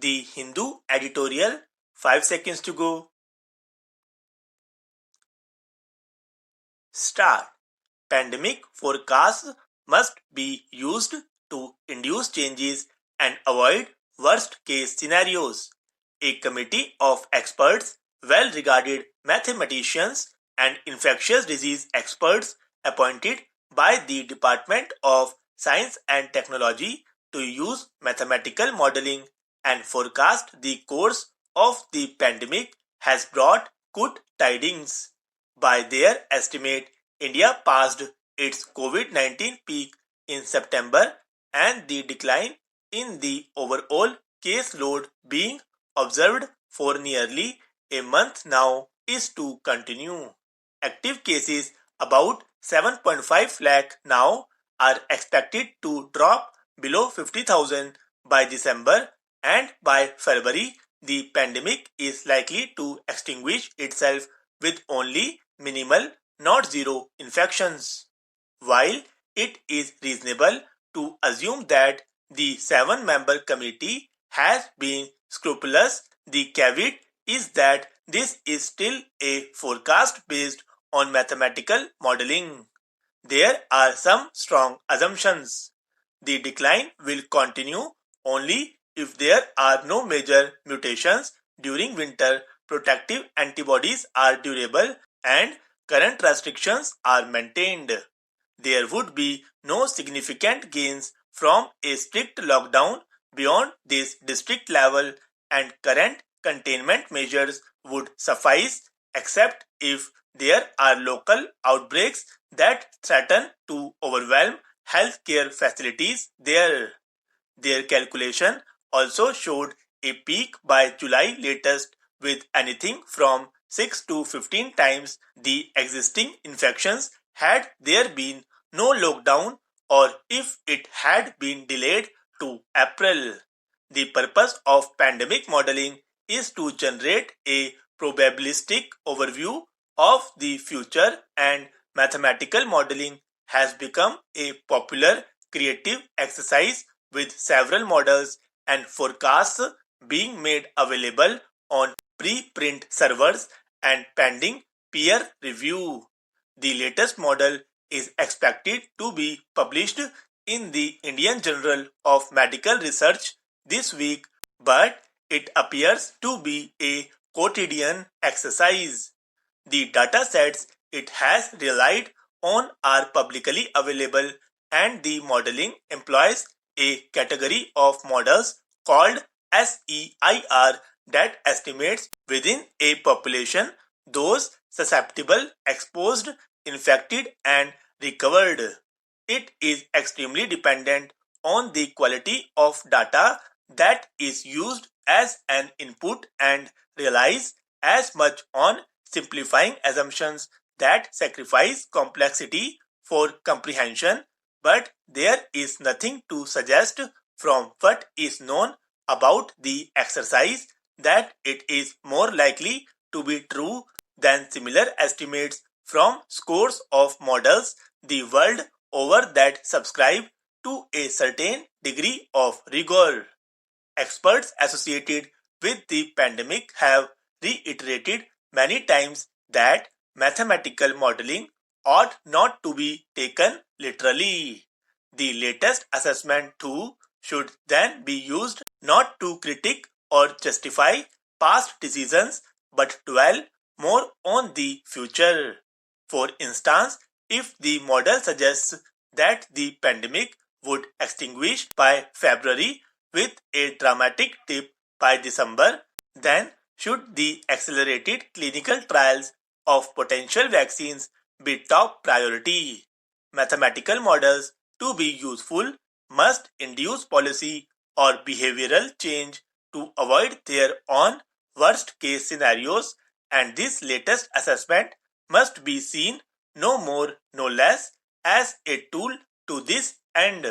The Hindu editorial, 5 seconds to go. Start. Pandemic forecasts must be used to induce changes and avoid worst case scenarios. A committee of experts, well regarded mathematicians and infectious disease experts appointed by the Department of Science and Technology to use mathematical modeling and forecast the course of the pandemic has brought good tidings. By their estimate, India passed its COVID-19 peak in September, and the decline in the overall caseload being observed for nearly a month now is to continue. Active cases, about 7.5 lakh now, are expected to drop below 50,000 by December, and by February the pandemic is likely to extinguish itself with only minimal, not zero, infections. While it is reasonable to assume that the 7-member committee has been scrupulous, the caveat is that this is still a forecast based on mathematical modeling. There are some strong assumptions. The decline will continue only if there are no major mutations during winter, protective antibodies are durable, and current restrictions are maintained. There would be no significant gains from a strict lockdown beyond this district level, and current containment measures would suffice except if there are local outbreaks that threaten to overwhelm healthcare facilities there. Their calculation also showed a peak by July latest with anything from 6 to 15 times the existing infections had there been no lockdown, or if it had been delayed to April. The purpose of pandemic modeling is to generate a probabilistic overview of the future, and mathematical modeling has become a popular creative exercise with several models and forecasts being made available on pre-print servers and pending peer review. The latest model is expected to be published in the Indian Journal of Medical Research this week, but it appears to be a quotidian exercise. The data sets it has relied on are publicly available, and the modeling employs a category of models called SEIR that estimates within a population those susceptible, exposed, infected, and recovered. It is extremely dependent on the quality of data that is used as an input and relies as much on simplifying assumptions that sacrifice complexity for comprehension, but there is nothing to suggest from what is known about the exercise that it is more likely to be true than similar estimates from scores of models the world over that subscribe to a certain degree of rigor. Experts associated with the pandemic have reiterated many times that mathematical modeling ought not to be taken literally. The latest assessment too should then be used not to critique or justify past decisions but dwell more on the future. For instance, if the model suggests that the pandemic would extinguish by February with a dramatic dip by December, then should the accelerated clinical trials of potential vaccines be top priority? Mathematical models, to be useful, must induce policy or behavioral change to avoid their own worst case scenarios, and this latest assessment must be seen no more no less as a tool to this end.